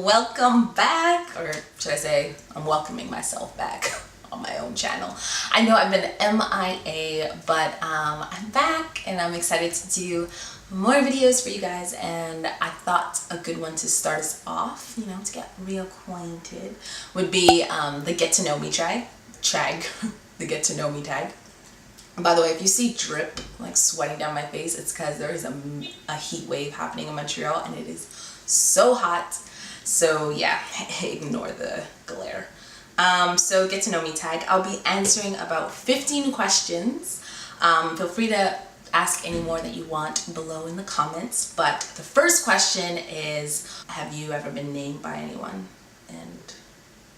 Welcome back, or should I say I'm welcoming myself back on my own channel. I know I've been MIA, but I'm back and I'm excited to do more videos for you guys, and I thought a good one to start us off, you know, to get reacquainted, would be the get to know me tag, the get to know me tag. By the way, if you see drip like sweating down my face, it's because there is a heat wave happening in Montreal and it is so hot. So yeah, ignore the glare. So get to know me tag. I'll be answering about 15 questions. Feel free to ask any more that you want below in the comments. But the first question is, have you ever been named by anyone? And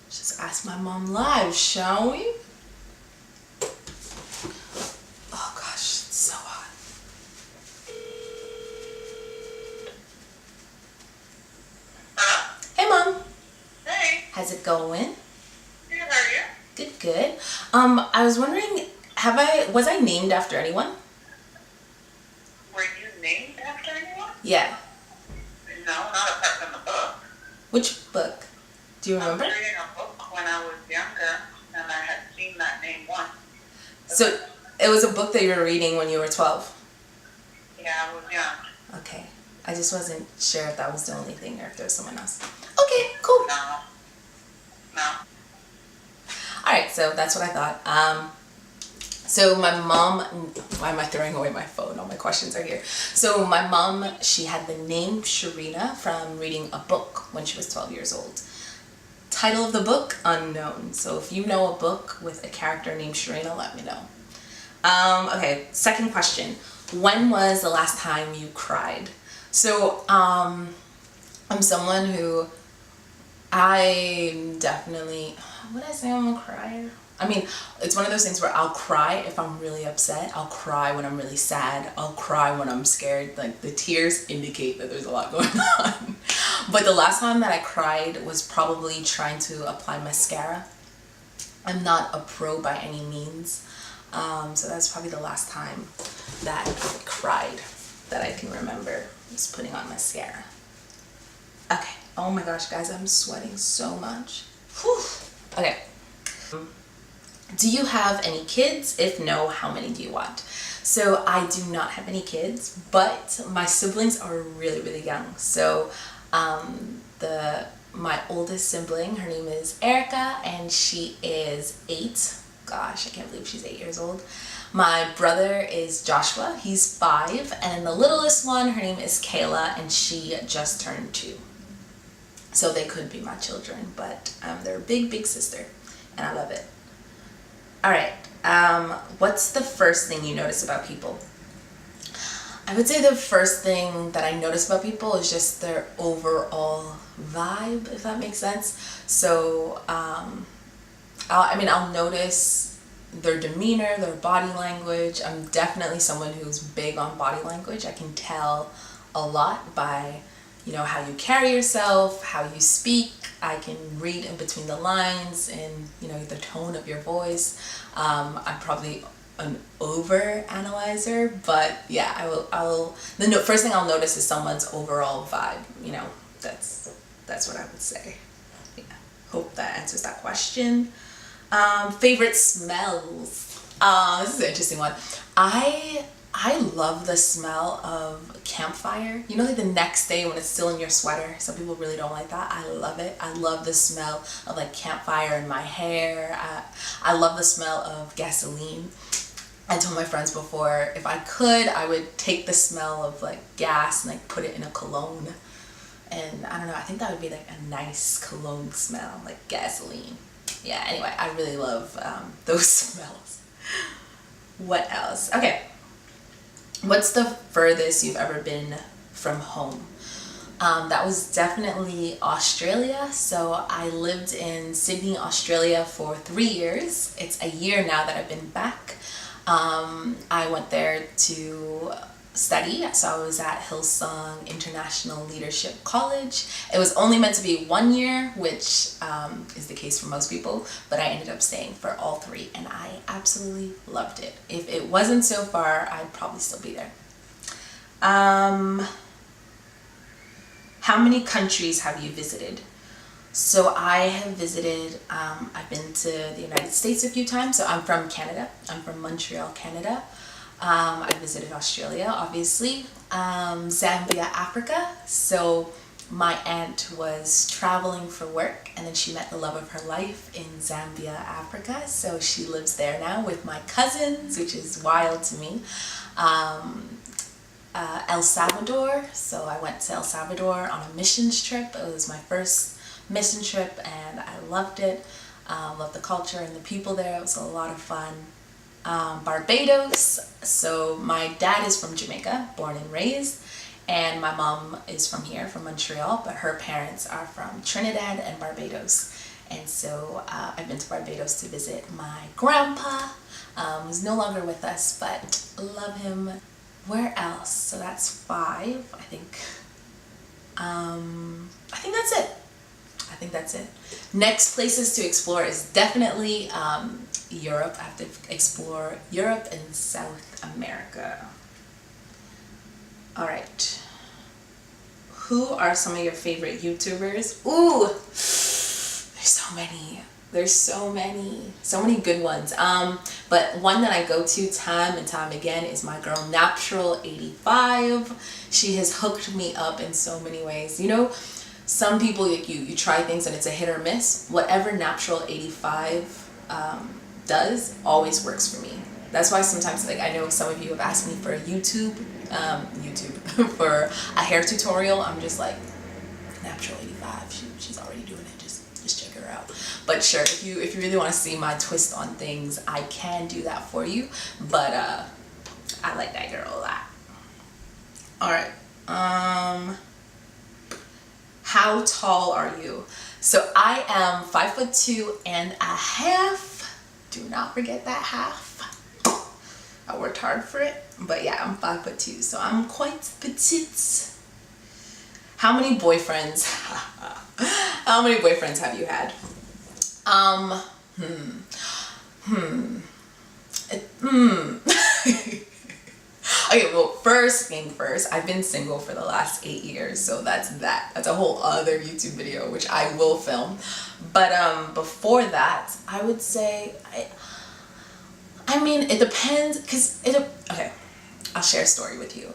just ask my mom live, shall we? Oh gosh, it's so hot. Hey mom. Hey. How's it going? Good, how are you? Good, good. I was wondering, was I named after anyone? Were you named after anyone? Yeah. No, not apart from the book. Which book? Do you remember? I was reading a book when I was younger, and I had seen that name once. So it was a book that you were reading when you were 12? Yeah, I was young. Okay. I just wasn't sure if that was the only thing or if there was someone else. Okay, cool. No. Alright, so that's what I thought. So my mom, why am I throwing away my phone? All my questions are here. So my mom, she had the name Sharina from reading a book when she was 12 years old. Title of the book, unknown. So if you know a book with a character named Sharina, let me know. Okay, second question. When was the last time you cried? So I'm someone who would I say I'm a crier? I mean, it's one of those things where I'll cry if I'm really upset. I'll cry when I'm really sad. I'll cry when I'm scared. Like, the tears indicate that there's a lot going on. But the last time that I cried was probably trying to apply mascara. I'm not a pro by any means. So that's probably the last time that I cried that I can remember, was putting on mascara. Okay. Oh my gosh, guys, I'm sweating so much. Whew. Okay. Do you have any kids? If no, how many do you want? So I do not have any kids, but my siblings are really, really young. So my oldest sibling, her name is Erica, and she is 8. Gosh, I can't believe she's 8 years old. My brother is Joshua, he's 5, and the littlest one, her name is Kayla, and she just turned 2. So they could be my children, but they're a big, big sister, and I love it. All right, what's the first thing you notice about people? I would say the first thing that I notice about people is just their overall vibe, if that makes sense. So, I'll notice their demeanor, their body language. I'm definitely someone who's big on body language. I can tell a lot by, you know, how you carry yourself, how you speak. I can read in between the lines and, you know, the tone of your voice. I'm probably an over analyzer, but yeah, the first thing I'll notice is someone's overall vibe. You know, that's what I would say. Yeah, hope that answers that question. Favorite smells. This is an interesting one. I love the smell of campfire. You know, like the next day when it's still in your sweater. Some people really don't like that. I love it. I love the smell of like campfire in my hair. I love the smell of gasoline. I told my friends before, if I could, I would take the smell of like gas and like put it in a cologne. And I don't know, I think that would be like a nice cologne smell, like gasoline. Yeah, anyway, I really love those smells. What else? Okay. What's the furthest you've ever been from home? That was definitely Australia. So I lived in Sydney, Australia for 3 years. It's a year now that I've been back. I went there to study. So I was at Hillsong International Leadership College. It was only meant to be 1 year, which is the case for most people, but I ended up staying for all 3 and I absolutely loved it. If it wasn't so far, I'd probably still be there. How many countries have you visited? So I have visited, I've been to the United States a few times. So I'm from Canada. I'm from Montreal, Canada. I visited Australia, obviously. Zambia, Africa. So my aunt was traveling for work and then she met the love of her life in Zambia, Africa. So she lives there now with my cousins, which is wild to me. El Salvador. So I went to El Salvador on a missions trip. It was my first mission trip and I loved it. Loved the culture and the people there. It was a lot of fun. Barbados. So my dad is from Jamaica, born and raised, and my mom is from here, from Montreal, but her parents are from Trinidad and Barbados. And so I've been to Barbados to visit my grandpa, who's no longer with us, but love him. Where else? So that's 5, I think. I think that's it. I think that's it. Next places to explore is definitely Europe. I have to explore Europe and South America. All right. Who are some of your favorite YouTubers? Ooh, there's so many. There's so many good ones. But one that I go to time and time again is my girl Natural85. She has hooked me up in so many ways. You know, some people, like you try things and it's a hit or miss. Whatever Natural85 does always works for me. That's why sometimes, like, I know some of you have asked me for a YouTube for a hair tutorial. I'm just like, Natural85, she's already doing it. Just check her out. But sure, if you really want to see my twist on things, I can do that for you. But I like that girl a lot. All right. How tall are you? So I am 5'2.5". Do not forget that half. I worked hard for it, but yeah, I'm 5'2", so I'm quite petite. How many boyfriends? How many boyfriends have you had? Okay, well, first thing first, I've been single for the last 8 years, so that's a whole other YouTube video, which I will film. But before that, I would say, I mean, it depends, okay, I'll share a story with you,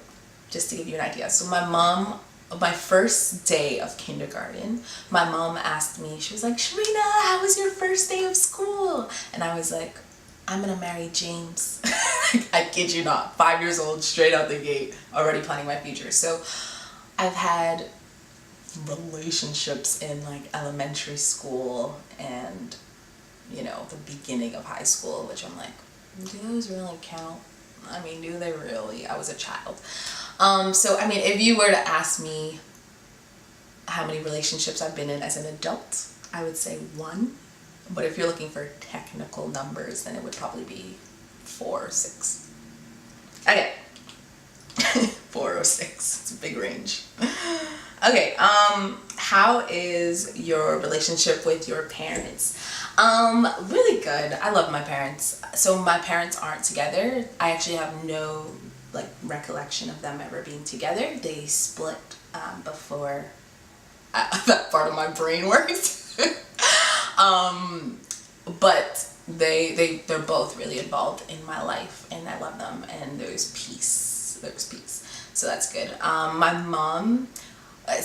just to give you an idea. So my first day of kindergarten, my mom asked me, she was like, Sharina, how was your first day of school? And I was like, I'm gonna marry James. I kid you not, 5 years old, straight out the gate, already planning my future. So I've had relationships in like elementary school and, you know, the beginning of high school, which I'm like, do those really count? I mean, do they really? I was a child. So, I mean, if you were to ask me how many relationships I've been in as an adult, I would say 1. But if you're looking for technical numbers, then it would probably be 4 or 6. Okay. 4 or 6. It's a big range. Okay. How is your relationship with your parents? Really good. I love my parents. So my parents aren't together. I actually have no like recollection of them ever being together. They split before that part of my brain worked. But they're both really involved in my life, and I love them, and there's peace. So that's good. My mom, I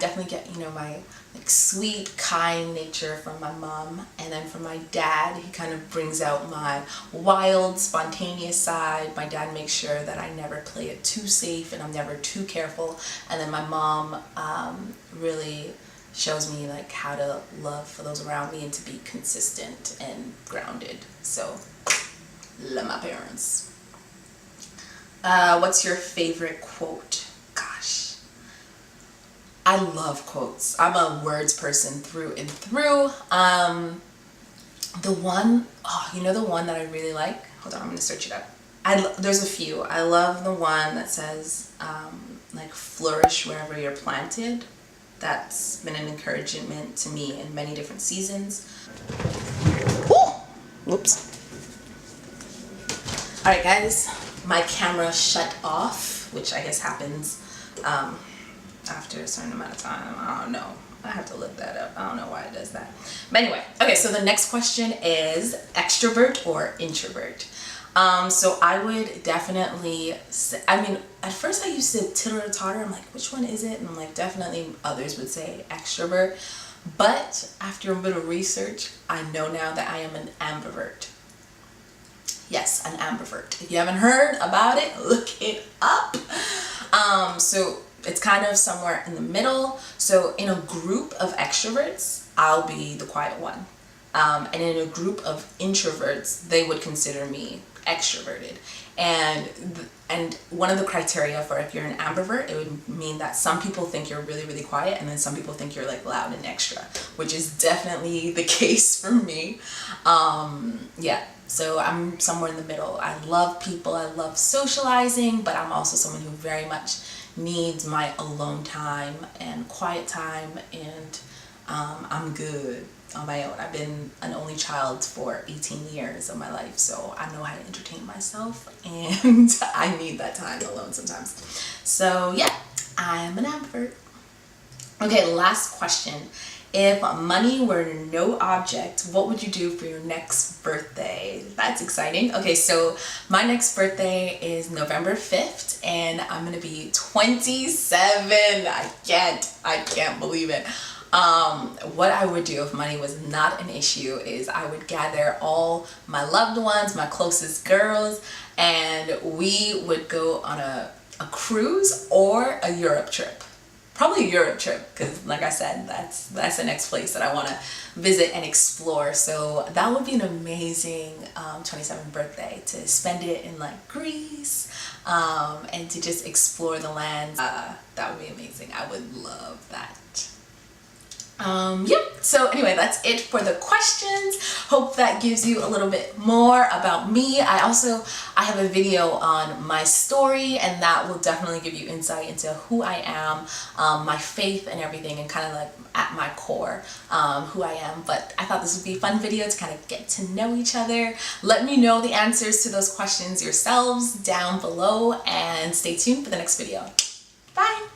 definitely get, you know, my like sweet, kind nature from my mom, and then from my dad, he kind of brings out my wild, spontaneous side. My dad makes sure that I never play it too safe and I'm never too careful, and then my mom really shows me like how to love for those around me and to be consistent and grounded. So love my parents. What's your favorite quote? Gosh, I love quotes. I'm a words person through and through. The one that I really like, hold on, I'm gonna search it up. There's a few. I love the one that says like flourish wherever you're planted. That's been an encouragement to me in many different seasons. Woo! Whoops. Alright guys, my camera shut off, which I guess happens after a certain amount of time. I don't know. I have to look that up. I don't know why it does that. But anyway, okay, so the next question is extrovert or introvert? So I would definitely say, I mean, at first I used to titter-totter. I'm like, which one is it? And I'm like, definitely others would say extrovert. But after a bit of research, I know now that I am an ambivert. Yes, an ambivert. If you haven't heard about it, look it up. So it's kind of somewhere in the middle. So in a group of extroverts, I'll be the quiet one. And in a group of introverts, they would consider me extroverted. And one of the criteria for if you're an ambivert, it would mean that some people think you're really, really quiet, and then some people think you're like loud and extra, which is definitely the case for me. Yeah, so I'm somewhere in the middle. I love people, I love socializing, but I'm also someone who very much needs my alone time and quiet time, and I'm good on my own. I've been an only child for 18 years of my life, so I know how to entertain myself, and I need that time alone sometimes. So yeah, I'm an ambivert. Okay, last question. If money were no object, what would you do for your next birthday? That's exciting. Okay, so my next birthday is November 5th, and I'm gonna be 27. I can't believe it. What I would do if money was not an issue is I would gather all my loved ones, my closest girls, and we would go on a cruise or a Europe trip. Probably a Europe trip, because like I said, that's the next place that I want to visit and explore. So that would be an amazing 27th birthday, to spend it in like Greece, and to just explore the lands. That would be amazing. I would love that. Yep, so anyway, that's it for the questions. Hope that gives you a little bit more about me. I have a video on my story, and that will definitely give you insight into who I am, my faith and everything, and kind of like at my core, who I am. But I thought this would be a fun video to kind of get to know each other. Let me know the answers to those questions yourselves down below, and stay tuned for the next video. Bye!